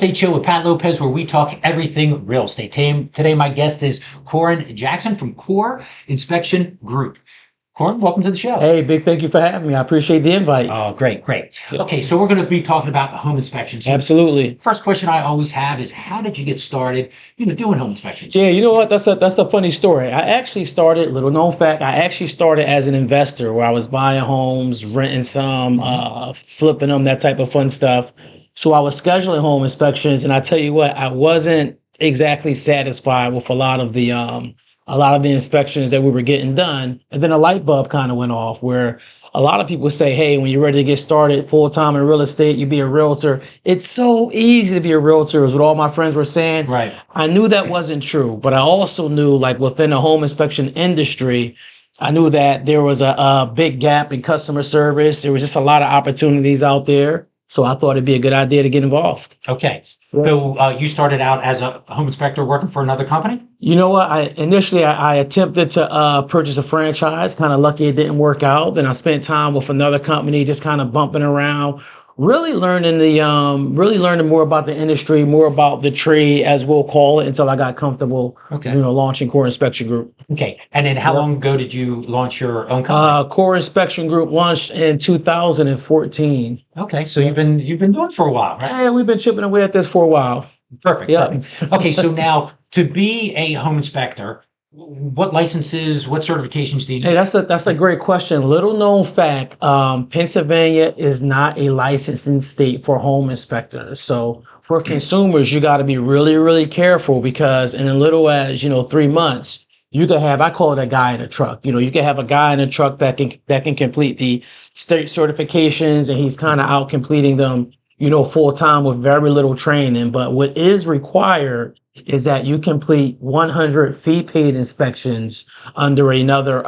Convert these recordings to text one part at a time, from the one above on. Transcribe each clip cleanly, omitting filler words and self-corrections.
Estate Show with Pat Lopez, where we talk everything real estate. Today, my guest is Corwin Jackson from Core Inspection Group. Corwin, welcome to the show. Hey, big thank you for having me. I appreciate the invite. Oh, great. Yep. Okay, so we're going to be talking about home inspections. Absolutely. First question I always have is, how did you get started, doing home inspections? Yeah, you know what? That's a funny story. I actually started, little known fact, I actually started as an investor where I was buying homes, renting some, flipping them, that type of fun stuff. So I was scheduling home inspections, and I tell you what, I wasn't exactly satisfied with a lot of the inspections that we were getting done. And then a light bulb kind of went off where a lot of people say, hey, when you're ready to get started full time in real estate, you be a realtor. It's so easy to be a realtor, is what all my friends were saying. Right. I knew that wasn't true, but I also knew, like, within the home inspection industry, I knew that there was a big gap in customer service. There was just a lot of opportunities out there. So I thought it'd be a good idea to get involved. Okay. So you started out as a home inspector working for another company? You know what? I attempted to purchase a franchise. Kind of lucky it didn't work out. Then I spent time with another company, just kind of bumping around, really learning more about the industry, more about the trade, as we'll call it, until I got comfortable. Okay. Launching Core Inspection Group. Okay. And then how long ago did you launch your own company? Core Inspection Group launched in 2014. Okay. So you've been doing it for a while, right? Yeah, we've been chipping away at this for a while. Perfect. Yeah. Perfect. Okay. So now, to be a home inspector, what licenses, what certifications do you need? Hey, that's a great question. Little known fact, Pennsylvania is not a licensing state for home inspectors. So for consumers, you got to be really, really careful, because in as little as 3 months, you can have, I call it a guy in a truck. You can have a guy in a truck that can complete the state certifications, and he's kind of out completing them, full time with very little training. But what is required is that you complete 100 fee-paid inspections under another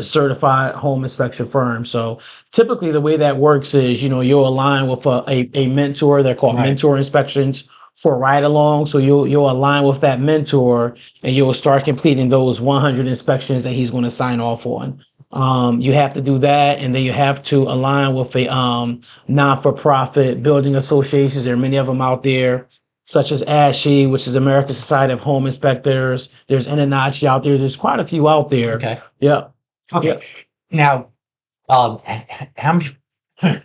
certified home inspection firm. So typically the way that works is, you'll align with a mentor. They're called mentor inspections for ride along. So you'll align with that mentor, and you'll start completing those 100 inspections that he's going to sign off on. You have to do that, and then you have to align with a non-for-profit building associations. There are many of them out there, such as ASHI, which is American Society of Home Inspectors. There's NNACHI out there. There's quite a few out there. Okay. Yeah. Okay. Yeah. Now, how many?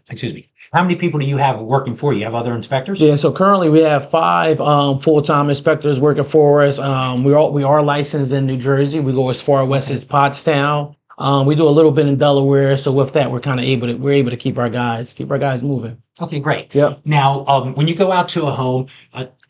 Excuse me. How many people do you have working for you? You have other inspectors? Yeah. So currently we have 5 full-time inspectors working for us. We are licensed in New Jersey. We go as far west as Pottstown. We do a little bit in Delaware. So with that, we're able to keep our guys moving. Okay, great. Yeah. Now, when you go out to a home,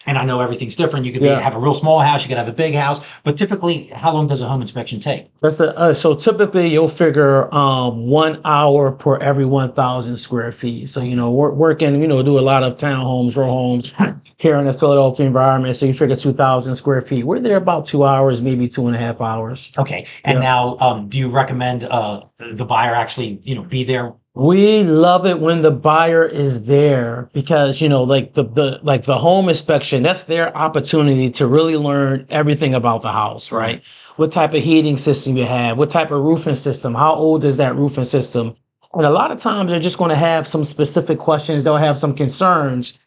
and I know everything's different, you could have a real small house, you could have a big house, but typically, how long does a home inspection take? So typically you'll figure 1 hour per every 1,000 square feet. So we're working, do a lot of townhomes, row homes here in the Philadelphia environment. So you figure 2,000 square feet. We're there about 2 hours, maybe 2.5 hours. Okay. And now, do you recommend the buyer actually, be there? We love it when the buyer is there, because, like the home inspection, that's their opportunity to really learn everything about the house, right? What type of heating system you have, what type of roofing system, how old is that roofing system? And a lot of times they're just going to have some specific questions. They'll have some concerns.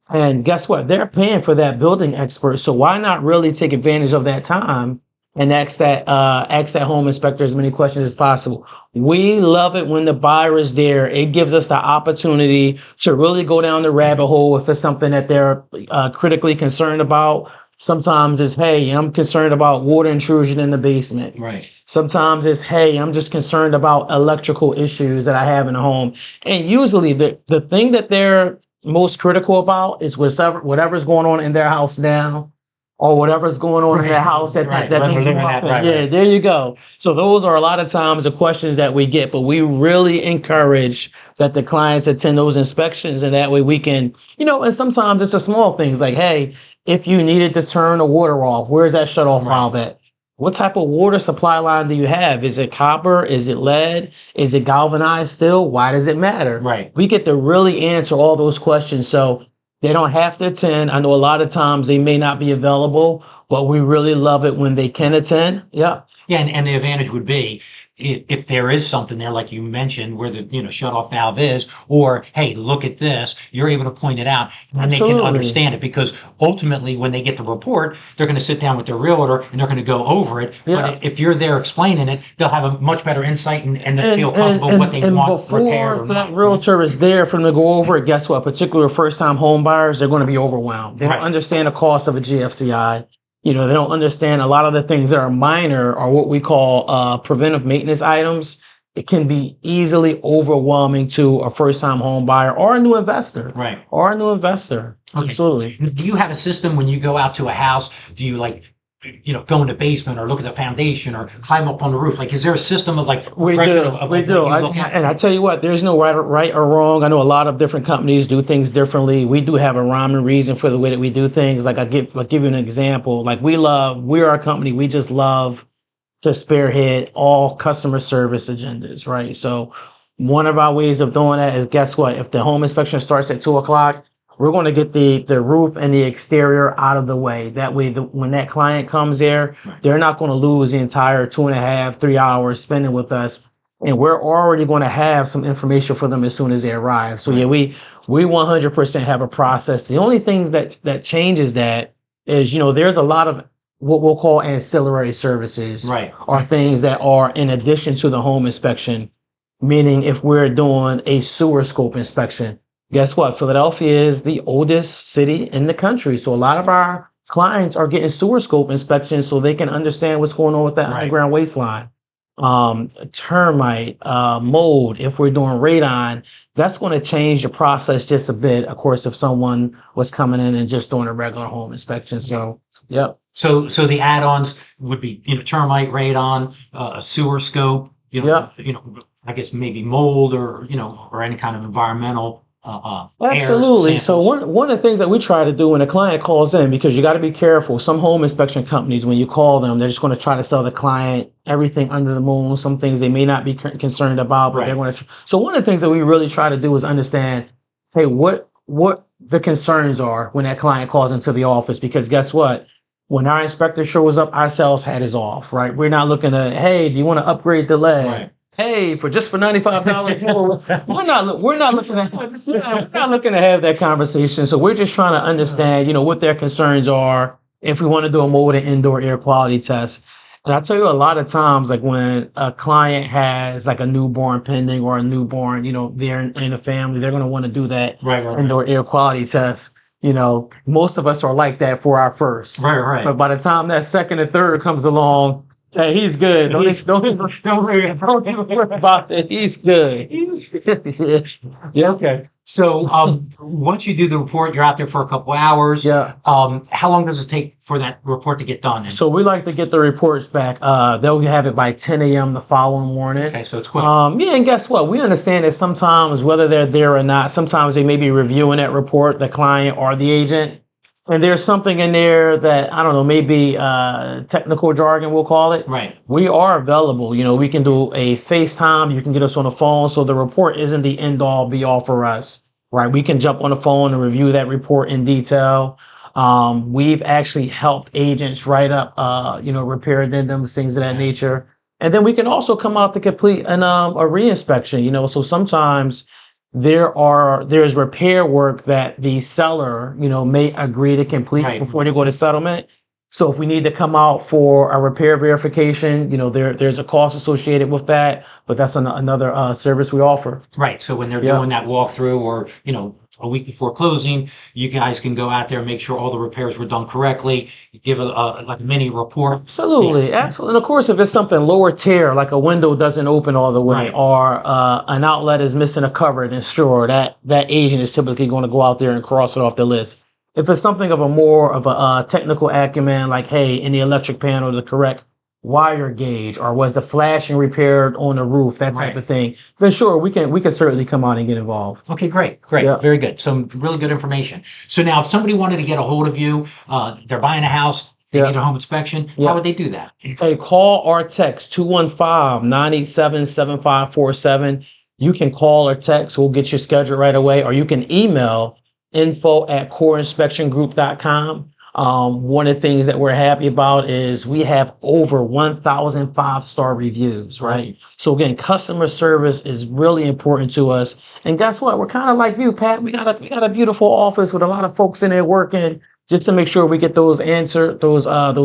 And guess what? They're paying for that building expert. So why not really take advantage of that time and ask that home inspector as many questions as possible? We love it when the buyer is there. It gives us the opportunity to really go down the rabbit hole if it's something that they're critically concerned about. Sometimes it's, hey, I'm concerned about water intrusion in the basement. Right. Sometimes it's, hey, I'm just concerned about electrical issues that I have in the home. And usually the thing that they're most critical about is whatever's going on in their house now, or whatever's going on in their house that Yeah, there you go. So those are a lot of times the questions that we get, but we really encourage that the clients attend those inspections, and that way we can, and sometimes it's the small things like, hey, if you needed to turn the water off, where's that shut off valve at? What type of water supply line do you have? Is it copper? Is it lead? Is it galvanized steel? Why does it matter? Right. We get to really answer all those questions. So they don't have to attend. I know a lot of times they may not be available, but we really love it when they can attend. Yeah. Yeah. And the advantage would be, if there is something there, like you mentioned, where the, shut off valve is, or, hey, look at this, you're able to point it out and they can Absolutely. understand it, because ultimately when they get the report, they're going to sit down with their realtor and they're going to go over it. Yeah. But if you're there explaining it, they'll have a much better insight and they feel comfortable what they and want before repaired or that not. realtor is there for them to go over it, guess what? Particular first-time home buyers, they're going to be overwhelmed. They don't Right. understand the cost of a GFCI. They don't understand a lot of the things that are minor or what we call preventive maintenance items. It can be easily overwhelming to a first-time home buyer or a new investor. Right. Or a new investor. Okay. Absolutely. Do you have a system when you go out to a house? Do you go in the basement or look at the foundation or climb up on the roof? Like, is there a system of We progression do. of We what do. you look at? And I tell you what, there's no right or wrong. I know a lot of different companies do things differently. We do have a rhyme and reason for the way that we do things. Like I'll give you an example. Like we're a company. We just love to spearhead all customer service agendas, right? So one of our ways of doing that is, guess what? If the home inspection starts at 2:00, we're going to get the roof and the exterior out of the way. That way, when that client comes there, they're not going to lose the entire 2.5, 3 hours spending with us. And we're already going to have some information for them as soon as they arrive. So yeah, we 100% have a process. The only things that changes that is, there's a lot of what we'll call ancillary services, Right. Or things that are in addition to the home inspection. Meaning, if we're doing a sewer scope inspection, guess what? Philadelphia is the oldest city in the country. So a lot of our clients are getting sewer scope inspections so they can understand what's going on with that underground waste line. Termite, mold, if we're doing radon, that's going to change the process just a bit. Of course, if someone was coming in and just doing a regular home inspection. So, yep. So the add-ons would be, termite, radon, a sewer scope, I guess maybe mold or any kind of environmental Absolutely. air So samples. one of the things that we try to do when a client calls in, because you got to be careful. Some home inspection companies, when you call them, they're just going to try to sell the client everything under the moon. Some things they may not be concerned about, but they're going to. So one of the things that we really try to do is understand, hey, what the concerns are when that client calls into the office. Because guess what? When our inspector shows up, our sales hat is off, right? We're not looking at, hey, do you want to upgrade the leg? Right. Hey, for $95 more, we're not looking to have that conversation. So we're just trying to understand, what their concerns are if we want to do a mold and indoor air quality test. And I tell you, a lot of times, like when a client has like a newborn pending or a newborn, they're in a family, they're going to want to do that indoor air quality test. Most of us are like that for our first. Right. But by the time that second and third comes along, hey, he's good. Don't worry about it. He's good. Yeah. Okay. So once you do the report, you're out there for a couple hours. Yeah. How long does it take for that report to get done? So we like to get the reports back. They'll have it by 10 a.m. the following morning. Okay, so it's quick. Yeah, and guess what? We understand that sometimes, whether they're there or not, sometimes they may be reviewing that report, the client or the agent. And there's something in there that, I don't know, maybe technical jargon, we'll call it. Right. We are available. We can do a FaceTime. You can get us on the phone. So the report isn't the end all be all for us, right? We can jump on the phone and review that report in detail. We've actually helped agents write up, repair addendums, things of that nature. And then we can also come out to complete a re-inspection, so sometimes there's repair work that the seller, may agree to complete before they go to settlement. So if we need to come out for a repair verification, there's a cost associated with that, but that's another service we offer. Right. So when they're doing that walkthrough or, a week before closing, you guys can go out there and make sure all the repairs were done correctly, give a mini report. Absolutely. Absolutely. And of course, if it's something lower tier, like a window doesn't open all the way or an outlet is missing a cover, then sure, that agent is typically going to go out there and cross it off the list. If it's something of a technical acumen, like, hey, in the electric panel, the correct wire gauge, or was the flashing repaired on the roof, that type of thing, then sure, we can certainly come out and get involved. Okay, great. Very good. Some really good information. So now if somebody wanted to get a hold of you, they're buying a house, they need a home inspection, how would they do that? Hey, call or text 215-987-7547. You can call or text. We'll get your schedule right away, or you can email info@coreinspectiongroup.com. One of the things that we're happy about is we have over 1,000 5-star reviews, right? So again, customer service is really important to us. And guess what? We're kind of like you, Pat. We got a beautiful office with a lot of folks in there working just to make sure we get those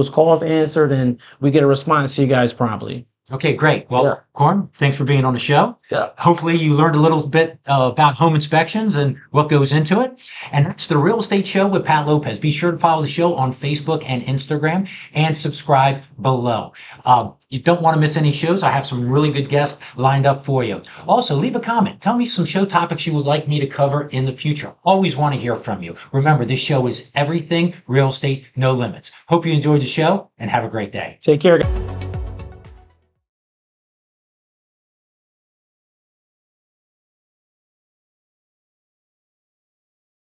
calls answered, and we get a response to you guys promptly. Okay, great. Well, Corwin, thanks for being on the show. Yeah. Hopefully you learned a little bit about home inspections and what goes into it. And that's the Real Estate Show with Pat Lopez. Be sure to follow the show on Facebook and Instagram and subscribe below. You don't want to miss any shows. I have some really good guests lined up for you. Also, leave a comment. Tell me some show topics you would like me to cover in the future. Always want to hear from you. Remember, this show is everything real estate, no limits. Hope you enjoyed the show and have a great day. Take care, guys.